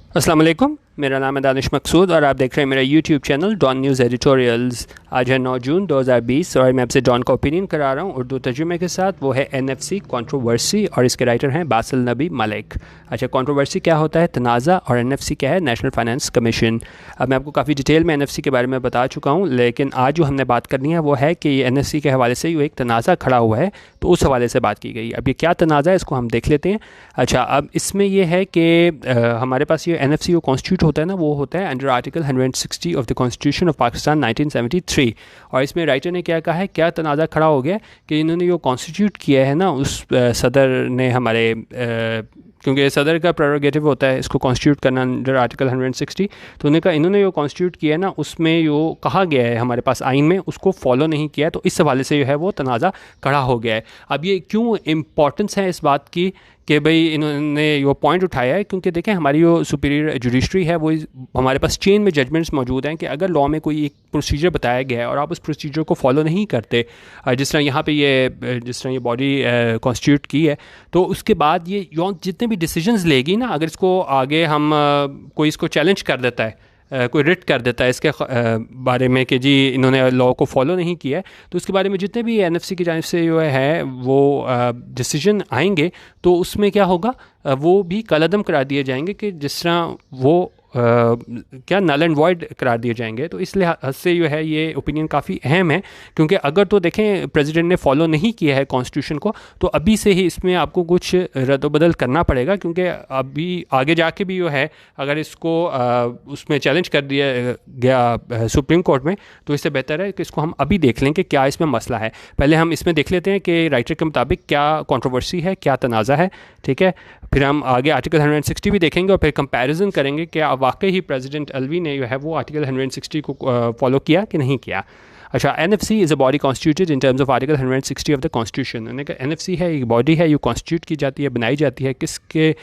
अस्सलाम वालेकुम, मेरा नाम है दानिश मकसूद और आप देख रहे हैं मेरा YouTube channel Dawn news editorials. आज है 9 जून 2020 और मैं आपसे डॉन का ओपिनियन करा रहा हूँ उर्दू तर्जुमे के साथ। वो है एनएफसी कंट्रोवर्सी और इसके राइटर हैं बासिल नबी मलिक। अच्छा, कंट्रोवर्सी क्या होता है, तनाज़ा, और एनएफसी क्या है, नेशनल फाइनेंस कमीशन। अब मैं आपको काफ़ी डिटेल में एनएफसी के बारे में बता चुका हूँ, लेकिन आज जो हमने बात करनी है वो है कि एनएफसी के हवाले से एक तनाज़ा खड़ा हुआ है, तो उस हवाले से बात की गई। अब ये क्या तनाज़ा है इसको हम देख लेते हैं। अच्छा, अब इसमें यह है कि हमारे पास ये एनएफसी जो कॉन्स्टिट्यूट होता है ना, वो होता है under article 160 of the constitution of Pakistan 1973। और इसमें राइटर ने क्या कहा है, क्या तनाज़ा खड़ा हो गया कि इन्होंने जो कॉन्स्टिट्यूट किया है ना, उस सदर ने हमारे क्योंकि सदर का प्रेरोगेटिव होता है इसको कॉन्स्टिट्यूट करना अंडर आर्टिकल 160, तो उन्होंने कहा इन्होंने जो कॉन्स्टिट्यूट किया है ना, उसमें जो कहा गया है हमारे पास आइन में, उसको फॉलो नहीं किया है, तो इस हवाले से जो है वो तनाज़ा खड़ा हो गया है। अब ये क्यों इम्पोर्टेंस है इस बात की कि भाई इन्होंने ये पॉइंट उठाया है, क्योंकि देखें हमारी जो सुपीरियर जुडिशरी है वो हमारे पास चेन में जजमेंट्स मौजूद हैं कि अगर लॉ में कोई एक प्रोसीजर बताया गया है और आप उस प्रोसीजर को फॉलो नहीं करते, जिस तरह यहाँ पे जिस तरह ये बॉडी कॉन्स्टिट्यूट की है, तो उसके बाद ये जितने भी डिसीजंस लेगी ना, अगर इसको आगे हम कोई इसको चैलेंज कर देता है, कोई रिट कर देता है इसके बारे में कि जी इन्होंने लॉ को फॉलो नहीं किया है, तो उसके बारे में जितने भी एनएफसी की जानिब से जो है वो डिसीजन आएंगे, तो उसमें क्या होगा, वो भी कलअदम करार दिए जाएंगे कि जिस तरह वो क्या नल एंड वॉइड करार दिए जाएंगे। तो इस लिहाज से जो है ये ओपिनियन काफ़ी अहम है, क्योंकि अगर तो देखें प्रेसिडेंट ने फॉलो नहीं किया है कॉन्स्टिट्यूशन को, तो अभी से ही इसमें आपको कुछ रद्द-बदल करना पड़ेगा, क्योंकि अभी आगे जाके भी जो है अगर इसको उसमें चैलेंज कर दिया गया सुप्रीम कोर्ट में, तो इससे बेहतर है कि इसको हम अभी देख लें कि क्या इसमें मसला है। पहले हम इसमें देख लेते हैं कि राइटर के मुताबिक क्या कंट्रोवर्सी है, क्या तनाज़ा है, ठीक है। फिर हम आगे आर्टिकल 160 भी देखेंगे और फिर कंपैरिजन करेंगे कि वाकई ही प्रेसिडेंट अलवी ने जो है वो आर्टिकल 160 को फॉलो किया कि नहीं किया। अच्छा, NFC is a body constituted in terms of article 160 of the constitution. उन्होंने कहा एनएफसी है, एक बॉडी है, ये कॉन्स्टिट्यूट की जाती है, बनाई जाती है किसके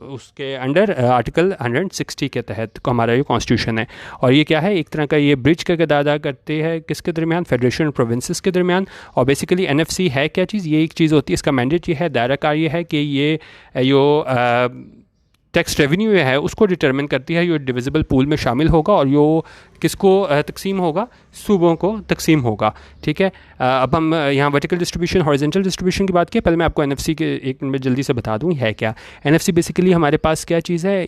उसके अंडर आर्टिकल 160 के तहत को हमारा ये कॉन्स्टिट्यूशन है। और ये क्या है, एक तरह का ये ब्रिज का किरदार अदा करते हैं किसके दरमियान, फेडरेशन और प्रोविंसेस के दरमियान। और बेसिकली एनएफसी है क्या चीज़, ये एक चीज़ होती है, इसका मैंडेट ये है, दायरा कार ये है कि ये जो टैक्स रेवेन्यू है उसको डिटरमिन करती है, ये डिविजिबल पूल में शामिल होगा और यो किसको तकसीम होगा, सूबों को तकसीम होगा, ठीक है। अब हम यहाँ वर्टिकल डिस्ट्रीब्यूशन, हॉरिजॉन्टल डिस्ट्रीब्यूशन की बात की। पहले मैं आपको एनएफसी के एक मिनट जल्दी से बता दूँ है क्या। एनएफसी बेसिकली हमारे पास क्या चीज़ है,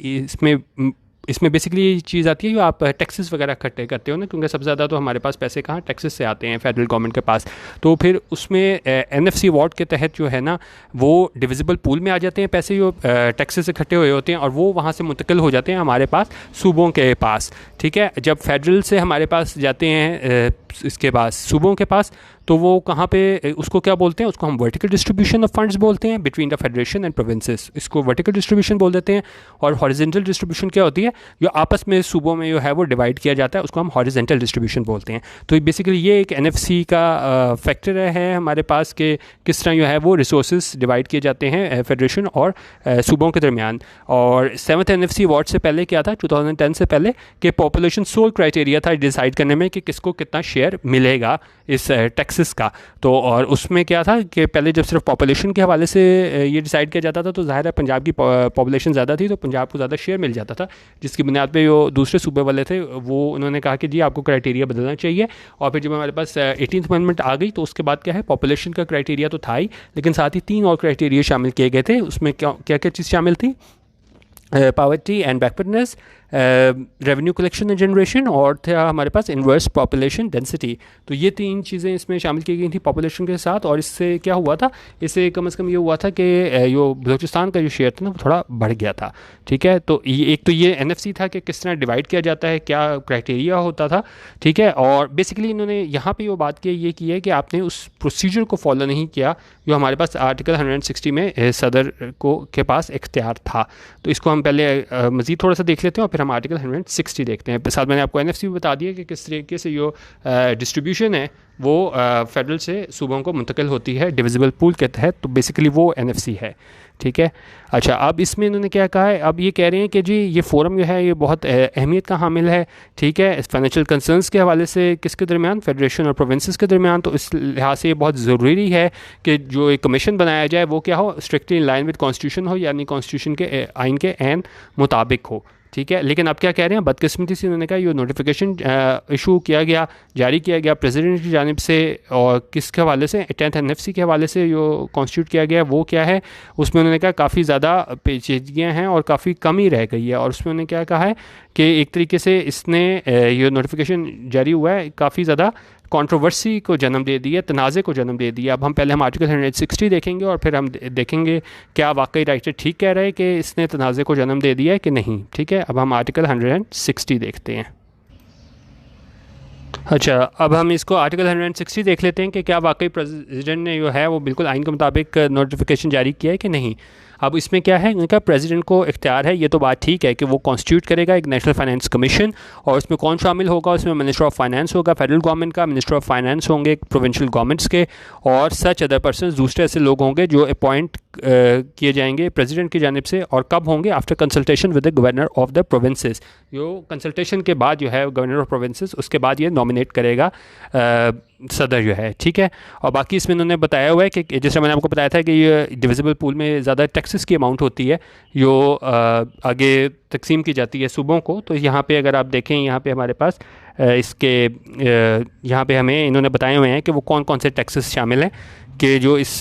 इसमें बेसिकली ये चीज़ आती है जो आप टैक्सेस वगैरह इकट्ठे करते हो ना, क्योंकि सबसे ज़्यादा तो हमारे पास पैसे कहाँ टैक्सेस से आते हैं, फेडरल गवर्नमेंट के पास। तो फिर उसमें एनएफसी अवार्ड के तहत जो है ना, वो डिविजिबल पूल में आ जाते हैं पैसे जो टैक्सेस इकट्ठे हुए होते हैं, और वो वहाँ से मुंतकिल हो जाते हैं हमारे पास सूबों के पास, ठीक है। जब फेडरल से हमारे पास जाते हैं इसके पास सूबों के पास, तो वो कहाँ पे उसको क्या बोलते हैं, उसको हम वर्टिकल डिस्ट्रीब्यूशन ऑफ फंड्स बोलते हैं between the federation and provinces, इसको वर्टिकल डिस्ट्रीब्यूशन बोल देते हैं। और हॉरिजॉन्टल डिस्ट्रीब्यूशन क्या होती है, जो आपस में सूबों में जो है वो डिवाइड किया जाता है, उसको हम हॉरिजॉन्टल डिस्ट्रीब्यूशन बोलते हैं। तो बेसिकली ये एक एनएफसी का फैक्टर है हमारे पास कि किस तरह जो है वो रिसोर्सेज डिवाइड किए जाते हैं फेडरेशन और सूबों के दरमियान। और 7th एनएफसी अवार्ड से पहले क्या था, 2010 से पहले, कि पॉपुलेशन सोल क्राइटेरिया था डिसाइड करने में कि किसको कितना शेयर मिलेगा इस टैक्सेस का। तो और उसमें क्या था कि पहले जब सिर्फ पॉपुलेशन के हवाले से ये डिसाइड किया जाता था, तो ज़ाहिर है पंजाब की पॉपुलेशन ज़्यादा थी, तो पंजाब को ज़्यादा शेयर मिल जाता था, जिसकी बुनियाद पे जो दूसरे सूबे वाले थे वो उन्होंने कहा कि जी आपको क्राइटेरिया बदलना चाहिए। और फिर जब हमारे पास 18th अमेंडमेंट आ गई, तो उसके बाद क्या है, पॉपुलेशन का क्राइटेरिया तो था ही, लेकिन साथ ही 3 और क्राइटेरिया शामिल किए गए थे। उसमें क्या क्या चीज़ शामिल थी, poverty and backwardness, revenue collection and generation, और था हमारे पास इन्वर्स पॉपुलेशन डेंसिटी। तो ये 3 चीज़ें इसमें शामिल की गई थी पॉपुलेशन के साथ। और इससे क्या हुआ था, इससे कम से कम ये हुआ था कि जो बलूचिस्तान का जो शेयर था ना वो थोड़ा बढ़ गया था, ठीक है। तो ये एक तो ये एनएफसी था कि किस तरह डिवाइड किया जाता है, क्या क्राइटेरिया होता था, ठीक है। और बेसिकली इन्होंने यहाँ पर वो बात की है कि आपने उस प्रोसीजर को फॉलो नहीं किया जो हमारे पास आर्टिकल 160 में सदर को के पास इख्तियार था। तो इसको हम पहले मज़ीद थोड़ा सा देख लेते हैं और फिर हम आर्टिकल 160 देखते हैं। साथ मैंने आपको एनएफसी भी बता दिया कि किस तरीके से जो डिस्ट्रीब्यूशन है वो फेडरल से सूबों को मुंतकिल होती है डिविजिबल पूल के तहत। तो बेसिकली वो एनएफसी है, ठीक है। अच्छा, अब इसमें इन्होंने क्या कहा है, अब ये कह रहे हैं कि जी ये फोरम जो है ये बहुत अहमियत का हामिल है, ठीक है, फाइनेंशियल कंसर्न्स के हवाले से किसके दरमियान, फेडरेशन और प्रोविंसेस के दरमियान। तो इस लिहाज से ये बहुत ज़रूरी है कि जो एक कमीशन बनाया जाए वो क्या हो, strictly in line with constitution हो, यानी कॉन्स्टिट्यूशन के आइन के एन मुताबिक हो, ठीक है। लेकिन अब क्या कह रहे हैं, बदकिस्मती से उन्होंने कहा ये नोटिफिकेशन इशू किया गया, जारी किया गया प्रेसिडेंट की जानिब से, और किसके हवाले से, 10th एनएफसी के हवाले से जो कॉन्स्टिट्यूट किया गया वो क्या है, उसमें उन्होंने कहा काफ़ी ज़्यादा पेचीदगियाँ हैं और काफ़ी कमी रह गई है। और उसमें उन्होंने क्या कहा है कि एक तरीके से इसने ये नोटिफिकेशन जारी हुआ है काफ़ी ज़्यादा कंट्रोवर्सी को जन्म दे दिया, तनाज़े को जन्म दे दिया। अब हम आर्टिकल 160 देखेंगे और फिर हम देखेंगे क्या वाकई राइटर ठीक कह रहे हैं कि इसने तनाज़े को जन्म दे दिया है कि नहीं, ठीक है। अब हम आर्टिकल 160 देखते हैं। अच्छा, अब हम इसको आर्टिकल 160 देख लेते हैं कि क्या वाकई प्रेसिडेंट ने जो है वो बिल्कुल आइन के मुताबिक नोटिफिकेशन जारी किया है कि नहीं। अब इसमें क्या है, उनका प्रेसिडेंट को इख्तियार है, ये तो बात ठीक है कि वो कॉन्स्टिट्यूट करेगा एक नेशनल फाइनेंस कमीशन, और उसमें कौन शामिल होगा, उसमें मिनिस्टर ऑफ फाइनेंस होगा फेडरल गवर्नमेंट का, मिनिस्टर ऑफ फाइनेंस होंगे प्रोविंशियल गवर्नमेंट्स के, और सच अदर पर्सन दूसरे ऐसे लोग होंगे जो अपॉइंट किए जाएंगे प्रेसिडेंट की जानिब से, और कब होंगे, after consultation with the governor of the provinces. जो कंसल्टेशन के बाद जो है गवर्नर ऑफ प्रोविंसेस, उसके बाद ये नॉमिनेट करेगा सदर जो है, ठीक है। और बाकी इसमें उन्होंने बताया हुआ है कि जैसे मैंने आपको बताया था कि ये डिविजिबल पूल में ज़्यादा टैक्सेस की अमाउंट होती है जो आगे तकसीम की जाती है सूबों को। तो यहाँ पे अगर आप देखें, यहाँ पे हमारे पास इसके यहाँ पे हमें इन्होंने बताए हुए हैं कि वो कौन कौन से टैक्सेस शामिल हैं कि जो इस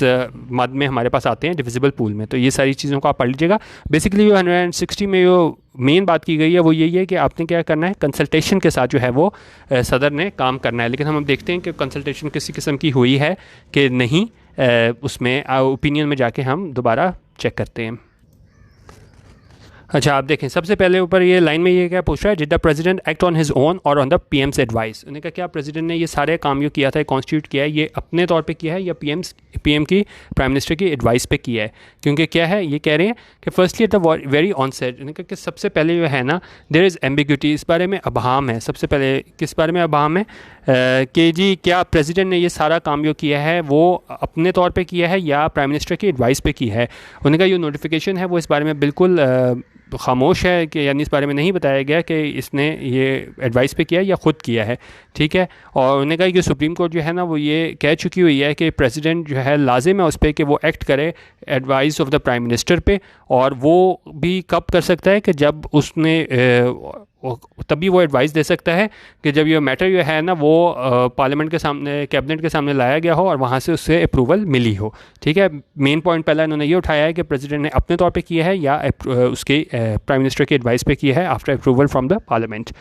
मद में हमारे पास आते हैं डिविजिबल पूल में। तो ये सारी चीज़ों को आप पढ़ लीजिएगा। बेसिकली जो 160 में जो मेन बात की गई है वो यही है कि आपने क्या करना है, कंसल्टेशन के साथ जो है वो सदर ने काम करना है। लेकिन हम देखते हैं कि कंसल्टेशन किसी किस्म की हुई है कि नहीं, उसमें ओपिनियन में जाके हम दोबारा चेक करते हैं। अच्छा, आप देखें सबसे पहले ऊपर ये लाइन में ये क्या पूछ रहा है, did the president act on his own और ऑन द पीएम्स एडवाइस। उन्होंने कहा क्या प्रेसिडेंट ने ये सारे काम जो किया था, कॉन्स्टिट्यूट किया है, ये अपने तौर पे किया है या पीएम की, प्राइम मिनिस्टर की एडवाइस पे किया है। क्योंकि क्या है, ये कह रहे हैं कि firstly at the very onset, उन्होंने कहा कि सबसे पहले जो है ना, देयर इज़ एम्बिग्यूटी, इस बारे में अबहाम है। सबसे पहले किस बारे में अबहाम है कि जी क्या प्रेसिडेंट ने ये सारा काम जो किया है वो अपने तौर पे किया है या प्राइम मिनिस्टर की एडवाइस पे की है। उन्होंने कहा ये नोटिफिकेशन है वो इस बारे में बिल्कुल खामोश है कि यानी इस बारे में नहीं बताया गया कि इसने ये एडवाइस पे किया है या ख़ुद किया है, ठीक है। और उन्होंने कहा कि सुप्रीम कोर्ट जो है ना वो ये कह चुकी हुई है कि प्रेसिडेंट जो है लाजिम है उस पर कि वो एक्ट करे advice of the prime minister पे, और वो भी कब कर सकता है कि जब उसने तभी वो एडवाइस दे सकता है कि जब ये मैटर जो है ना वो पार्लियामेंट के सामने, कैबिनेट के सामने लाया गया हो और वहाँ से उससे अप्रूवल मिली हो, ठीक है। मेन पॉइंट पहला इन्होंने ये उठाया है कि प्रेसिडेंट ने अपने तौर पे किया है या उसके प्राइम मिनिस्टर की एडवाइस पे किया है after approval from the parliament.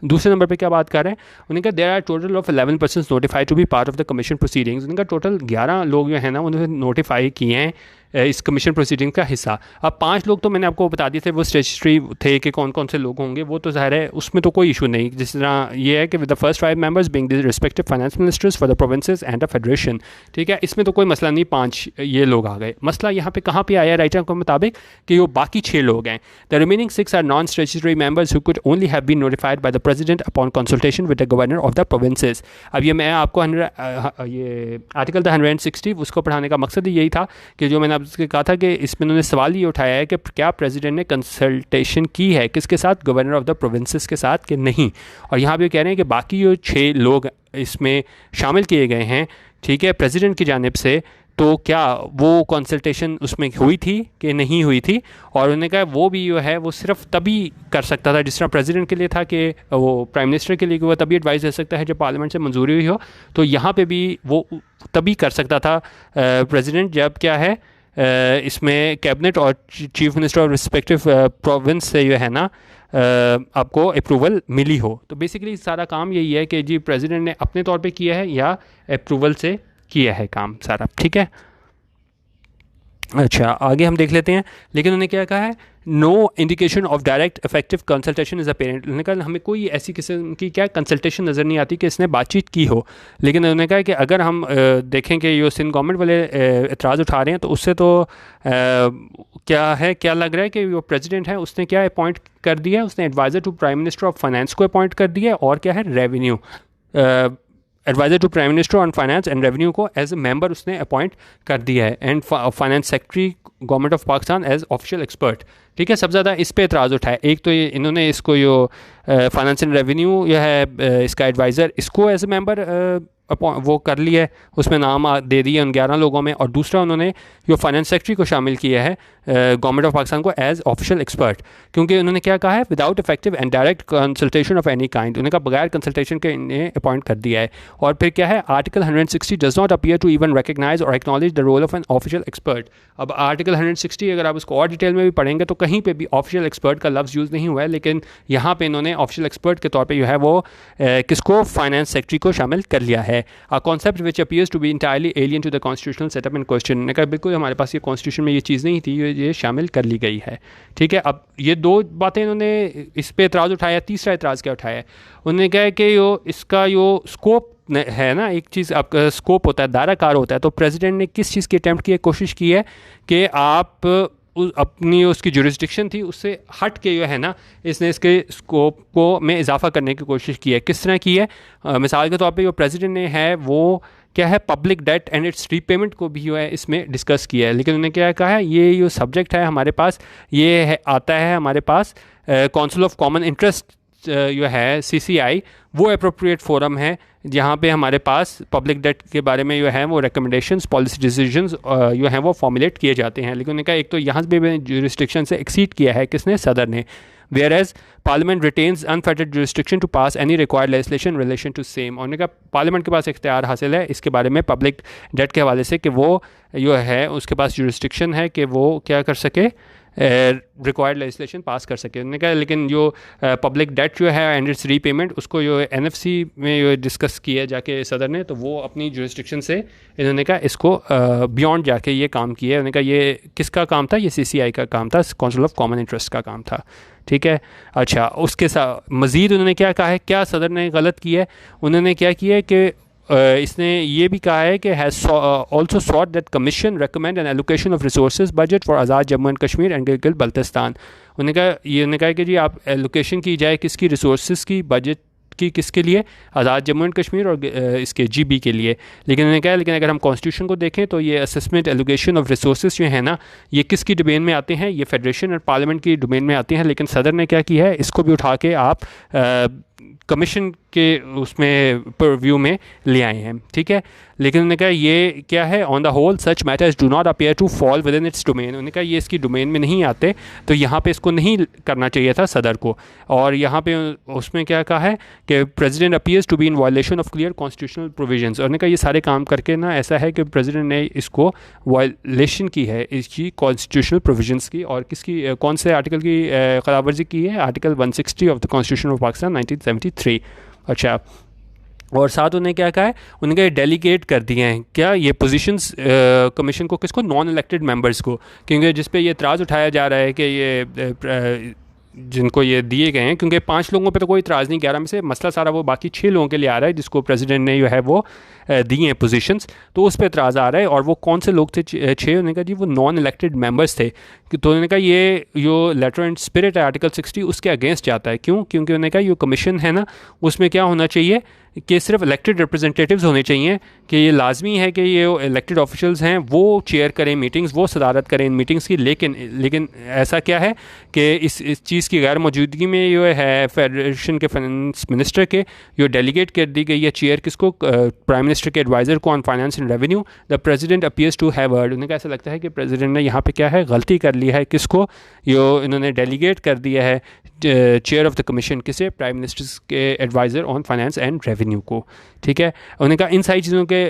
दूसरे नंबर पे क्या बात कर रहे हैं, उन्होंने कहा there are total of 11 persons notified to be part of the commission proceedings. उन्होंने कहा टोटल 11 लोग जो है ना उन्होंने नोटिफाई किए हैं इस कमीशन प्रोसीडिंग का हिस्सा। अब 5 लोग तो मैंने आपको बता दिए थे वो स्टेचुटरी थे कि कौन कौन से लोग होंगे, वो तो ज़ाहिर है उसमें तो कोई इशू नहीं। जिस तरह ये है कि with the first 5 members being the respective finance ministers for the provinces and the federation, ठीक है, इसमें तो कोई मसला नहीं, 5 ये लोग आ गए। मसला यहाँ पे कहाँ पे आया राइटर के मुताबिक कि वो बाकी 6 लोग हैं। The remaining 6 are non statutory members who could only have been notified by the president upon consultation with the governor of the provinces. अब ये मैं आपको ये आर्टिकल 160 उसको पढ़ाने का मकसद यही था कि जो मैंने आपसे कहा था कि इसमें उन्होंने सवाल ये उठाया है कि क्या प्रेसिडेंट ने कंसल्टेशन की है किसके साथ, गवर्नर ऑफ द प्रोविंसेस के साथ कि नहीं। और यहाँ पे कह रहे हैं कि बाकी जो 6 लोग इसमें शामिल किए गए हैं, ठीक है, प्रेसिडेंट की जानिब से, तो क्या वो कंसल्टेशन उसमें हुई थी कि नहीं हुई थी। और उन्होंने कहा वो भी जो है वो सिर्फ तभी कर सकता था जिस तरह प्रेसिडेंट के लिए था कि वो प्राइम मिनिस्टर के लिए वो तभी एडवाइस दे सकता है जब पार्लियामेंट से मंजूरी हुई हो, तो यहाँ पे भी वो तभी कर सकता था प्रेसिडेंट जब क्या है इसमें कैबिनेट और chief minister of respective province से जो है ना आपको अप्रूवल मिली हो। तो बेसिकली सारा काम यही है कि जी प्रेसिडेंट ने अपने तौर पे किया है या अप्रूवल से किया है काम सारा, ठीक है। अच्छा, आगे हम देख लेते हैं। लेकिन उन्होंने क्या कहा है, no indication of direct effective consultation is apparent. उन्होंने कहा हमें कोई ऐसी किस्म की क्या कंसल्टेशन नज़र नहीं आती कि इसने बातचीत की हो। लेकिन उन्होंने कहा कि अगर हम देखें कि ये सिंध गवर्नमेंट वाले एतराज़ उठा रहे हैं तो उससे तो क्या लग रहा है कि वो प्रेसिडेंट है उसने क्या अपॉइंट कर दिया है, उसने adviser to prime minister of finance को अपॉइंट कर दिया है, और क्या है revenue adviser to prime minister on finance and revenue को एज ए मेंबर उसने अपॉइंट कर दिया है, and finance secretary government of Pakistan as official expert, ठीक है। सबसे ज़्यादा इस पे एतराज़ उठाया, एक तो ये इन्होंने इसको जो फाइनेंस एंड रेवेन्यू यह है इसका एडवाइज़र, इसको एज ए मेंबर वो कर लिया है, उसमें नाम दे दिए उन 11 लोगों में, और दूसरा उन्होंने जो फाइनेंस सेक्रेटरी को शामिल किया है गवर्नमेंट ऑफ पाकिस्तान को एज ऑफिशियल एक्सपर्ट, क्योंकि उन्होंने क्या कहा है, without effective and direct consultation of any kind, उन्होंने कहा बगैर कंसल्टेशन के इन्हें अपॉइंट कर दिया है। और फिर क्या है, article 160 does not appear to even recognise और acknowledge the role of an official expert. अब आर्टिकल 160 अगर आप उसको और डिटेल में भी पढ़ेंगे तो कहीं पे भी ऑफिशियल एक्सपर्ट का लफ्ज़ यूज़ नहीं हुआ है, लेकिन यहाँ पे इन्होंने ऑफिशियल एक्सपर्ट के तौर पे जो है वो किसको, फाइनेंस सेक्रेटरी को शामिल कर लिया है। A concept which appears to be entirely alien to the constitutional setup in question. ने कहा बिल्कुल हमारे पास ये कॉन्स्टिट्यूशन में ये चीज़ नहीं थी, ये शामिल कर ली गई है। ठीक है, अब ये दो बातें इन्होंने इस पर एतराज़ उठाया। तीसरा एतराज़ क्या उठाया है, उन्होंने कहा कि इसका स्कोप है ना, एक चीज़ आपका स्कोप होता है, दायरा कार होता है, तो प्रेसिडेंट ने किस चीज़ की अटैम्प्ट की है, कोशिश की है कि आप अपनी उसकी जुरिस्डिक्शन थी उससे हट के है ना, इसने इसके स्कोप को में इजाफा करने की कोशिश की है। किस तरह की है, मिसाल के तौर पे जो प्रेसिडेंट ने है वो क्या है, public debt and it's repayment को भी है इसमें डिस्कस किया है, लेकिन उन्होंने क्या कहा है, ये सब्जेक्ट है हमारे पास, ये है आता है हमारे पास काउंसिल ऑफ कॉमन इंटरेस्ट जो है CCI, वो अप्रोप्रिएट फोरम है जहाँ पे हमारे पास पब्लिक डेट के बारे में जो है वो रिकमेंडेशंस, पॉलिसी डिसीजंस जो हैं वो फॉर्मुलेट किए जाते हैं। लेकिन उन्होंने कहा एक तो यहाँ पे जुरिस्डिक्शन से एक्सीड किया है किसने, सदर ने। Whereas Parliament retains unfettered jurisdiction to pass any required legislation in relation to same। और उन्होंने कहा पार्लियामेंट के पास इख्तियार हासिल है इसके बारे में पब्लिक डेट के हवाले से कि वो जो है उसके पास जुरिस्डिक्शन है कि वो क्या कर सके, रिक्वायर्ड लेजिस्लेशन पास कर सके। उन्होंने कहा लेकिन जो पब्लिक डेट जो है एंड इट्स रीपेमेंट, उसको जो NFC में जो डिस्कस किया जाके सदर ने, तो वो अपनी जुरिस्डिक्शन से इन्होंने कहा इसको बियॉन्ड जाके ये काम किया है। उन्होंने कहा ये किसका काम था, ये CCI का काम था, काउंसिल ऑफ कॉमन इंटरेस्ट का काम था। ठीक है, अच्छा उसके साथ मज़ीद उन्होंने क्या कहा है, क्या सदर ने गलत किया है, उन्होंने क्या किया है कि इसने ये भी कहा है कि has also sought that commission recommend an allocation of resources budget for Azad Jammu and Kashmir and Gilgit Baltistan. उन्होंने कहा कि जी आप एलोकेशन की जाए किसकी, रिसोर्सेज की, बजट की, किसके लिए, आज़ाद जम्मू एंड कश्मीर और इसके GB के लिए। लेकिन उन्होंने कहा लेकिन अगर हम कॉन्स्टिट्यूशन को देखें तो ये असेसमेंट, एलोकेशन ऑफ रिसोर्सेज जो है ना, ये किसकी डोमेन में आते हैं, ये फेडरेशन और पार्लियामेंट की डोमेन में आते हैं। लेकिन सदर ने क्या किया है, इसको भी उठा के आप कमीशन के उसमें परव्यू में ले आए हैं। ठीक है, लेकिन उन्होंने कहा ये क्या है, on the whole such matters do not appear to fall within its domain. उन्होंने कहा ये इसकी डोमेन में नहीं आते, तो यहाँ पे इसको नहीं करना चाहिए था सदर को। और यहाँ पे उसमें क्या कहा है कि president appears to be in violation of clear constitutional provisions. उन्होंने कहा ये सारे काम करके ना ऐसा है कि प्रेसिडेंट ने इसको वायलेशन की है इसकी कॉन्स्टिट्यूशनल प्रोविजंस की, और किसकी, कौन से आर्टिकल की खिलाफवर्जी की है, article 160 of the constitution of Pakistan 1973। अच्छा, और साथ उन्हें क्या कहा है, उन्हें डेलीगेट कर दिए हैं क्या ये पोजीशंस कमीशन को, किसको, नॉन इलेक्टेड मेंबर्स को, क्योंकि जिस पे ये इतराज़ उठाया जा रहा है कि ये जिनको ये दिए गए हैं, क्योंकि 5 लोगों पे तो कोई इतराज़ नहीं, 11 में से मसला सारा वो बाकी 6 लोगों के लिए आ रहा है जिसको प्रेसिडेंट ने जो है वो दिए हैं पोजीशंस, तो उस पर इतराज़ आ रहा है। और वो कौन से लोग थे 6? उन्होंने कहा जी वो नॉन इलेक्टेड मेंबर्स थे। तो उन्होंने कहा ये जो लेटर एंड स्पिरिट है आर्टिकल 60 उसके अगेंस्ट जाता है। क्यों? क्योंकि उन्होंने कहा ये कमीशन है ना, उसमें क्या होना चाहिए कि सिर्फ इलेक्टेड रिप्रेजेंटेटिव्स होने चाहिए, कि ये लाजमी है कि ये इलेक्टेड ऑफिशियल्स हैं वो चेयर करें मीटिंग्स, वो सदारत करें इन मीटिंग्स की। लेकिन ऐसा क्या है कि इस चीज़ की गैर मौजूदगी में जो है फेडरेशन के फाइनेंस मिनिस्टर के जो डेलीगेट कर दी गई है चेयर किसको, प्राइम मिनिस्टर के एडवाइज़र को on finance and revenue, the president appears to have heard. उन्हें ऐसा लगता है कि प्रेसिडेंट ने यहाँ पे क्या है, गलती कर ली है, किसको, यो इन्होंने डेलीगेट कर दिया है चेयर ऑफ द कमीशन किसे, प्राइम मिनिस्टर के adviser on finance and revenue को। ठीक है, उन्होंने कहा इन सारी चीज़ों के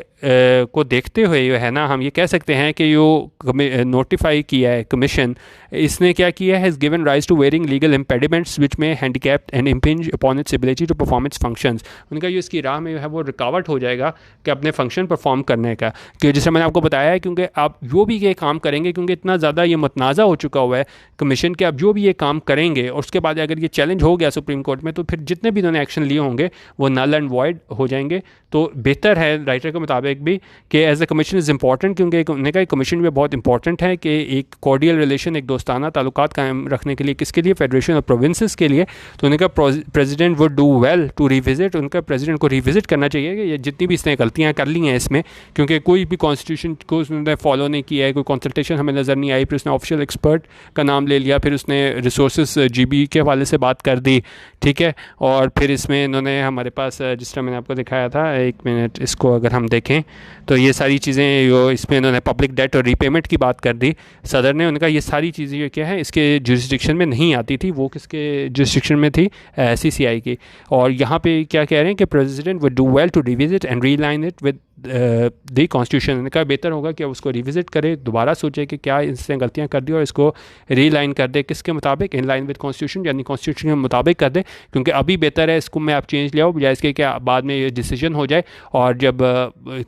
को देखते हुए जो है ना, हम ये कह सकते हैं कि यो नोटिफाई किया है कमीशन, इसने क्या किया है, given rise to wearing legal impediments which में handicapped and impinge upon its ability to perform its functions. उनका ये इसकी राह में जो है वो रुकावट हो जाएगा कि अपने फंक्शन परफॉर्म करने का, कि जैसे मैंने आपको बताया है, क्योंकि आप जो भी ये काम करेंगे, क्योंकि इतना ज़्यादा ये मुतनाज़ा हो चुका हुआ है कमीशन के, आप जो भी ये काम करेंगे और उसके बाद अगर ये चैलेंज हो गया सुप्रीम कोर्ट में, तो फिर जितने भी इन्होंने एक्शन लिए होंगे वो नल एंड वॉइड हो जाएंगे। तो बेहतर है राइटर के मुताबिक भी कि as a commission is important, क्योंकि उन्होंने कहा कमीशन में बहुत इंपॉर्टेंट है कि एक कॉर्डियल रिलेशन, एक दोस्ताना ताल्लुकात कायम रखने के लिए, किसके लिए, फेडरेशन ऑफ प्रोविंसेस के लिए। तो उन्होंने कहा president would do well to revisit, उनका प्रेसिडेंट को रिविजिट करना चाहिए कि ये जितनी भी इसने गलतियाँ कर ली हैं इसमें, क्योंकि कोई भी कॉन्स्टिट्यूशन को उसने फॉलो नहीं किया है, कोई कंसल्टेशन हमें नज़र नहीं आई, फिर उसने ऑफिशियल एक्सपर्ट का नाम ले लिया, फिर उसने रिसोर्स GB के हवाले से बात कर दी, ठीक है। और फिर इसमें इन्होंने हमारे पास जिस तरह मैंने आपको दिखाया था, एक मिनट इसको अगर हम देखें तो ये सारी चीज़ें जो इसमें इन्होंने पब्लिक डेट और रीपेमेंट की बात कर दी सदर ने। उनका ये सारी चीज़ें ये क्या है इसके जुरिस्डिक्शन में नहीं आती थी, वो किसके जुरिस्डिक्शन में थी, CCI की। और यहाँ पे क्या कह रहे हैं कि president would do well to revisit and realign it with the constitution. का बेहतर होगा कि उसको रिविजिट करे, दोबारा सोचे कि क्या इसने गलतियाँ कर दी और इसको रीलाइन कर दे, किसके मुताबिक, इन लाइन विद कॉन्स्टिट्यूशन, यानी कॉन्स्टिट्यूशन के मुताबिक कर दे, क्योंकि अभी बेहतर है इसको में आप चेंज ले आओ, बजाय इसके क्या बाद में ये डिसीजन हो जाए और जब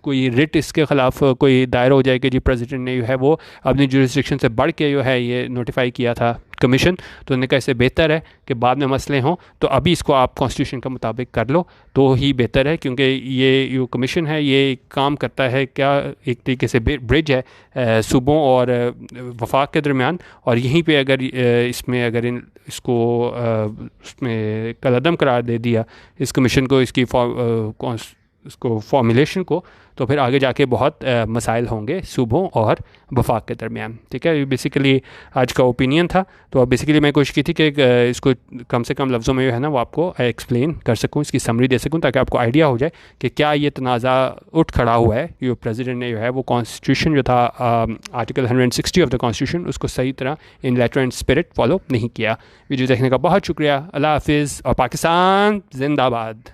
कोई रिट इसके ख़िलाफ़ कोई दायर हो जाए कि जी प्रेसिडेंट ने जो है वो अपनी जुरिस्डिक्शन से बढ़ के जो है ये नोटिफाई किया था कमीशन, तो उन्होंने कहा इससे बेहतर है कि बाद में मसले हों, तो अभी इसको आप कॉन्स्टिट्यूशन के मुताबिक कर लो तो ही बेहतर है, क्योंकि ये जो कमीशन है ये काम करता है क्या, एक तरीके से ब्रिज है सूबों और वफाक के दरमियान। और यहीं पे अगर इसमें अगर इसको उसमें कलअदम करार दे दिया इस कमीशन को, इसको फॉर्मुलेशन को, तो फिर आगे जाके बहुत मसाइल होंगे सूबों और वफाक के दरमियान, ठीक है। बेसिकली आज का ओपिनियन था, तो अब बेसिकली मैं कोशिश की थी कि इसको कम से कम लफ्ज़ों में जो है ना वो आपको एक्सप्लेन कर सकूं, इसकी समरी दे सकूं, ताकि आपको आइडिया हो जाए कि क्या ये तनाज़ा उठ खड़ा हुआ है। जो प्रेसिडेंट ने जो है वो कॉन्स्टिट्यूशन जो था आर्टिकल 160 ऑफ द कॉन्स्टिट्यूशन उसको सही तरह इन लेटर एंड स्पिरिट फॉलो नहीं किया। वीडियो देखने का बहुत शुक्रिया। अल्लाह हाफिज़ और पाकिस्तान जिंदाबाद।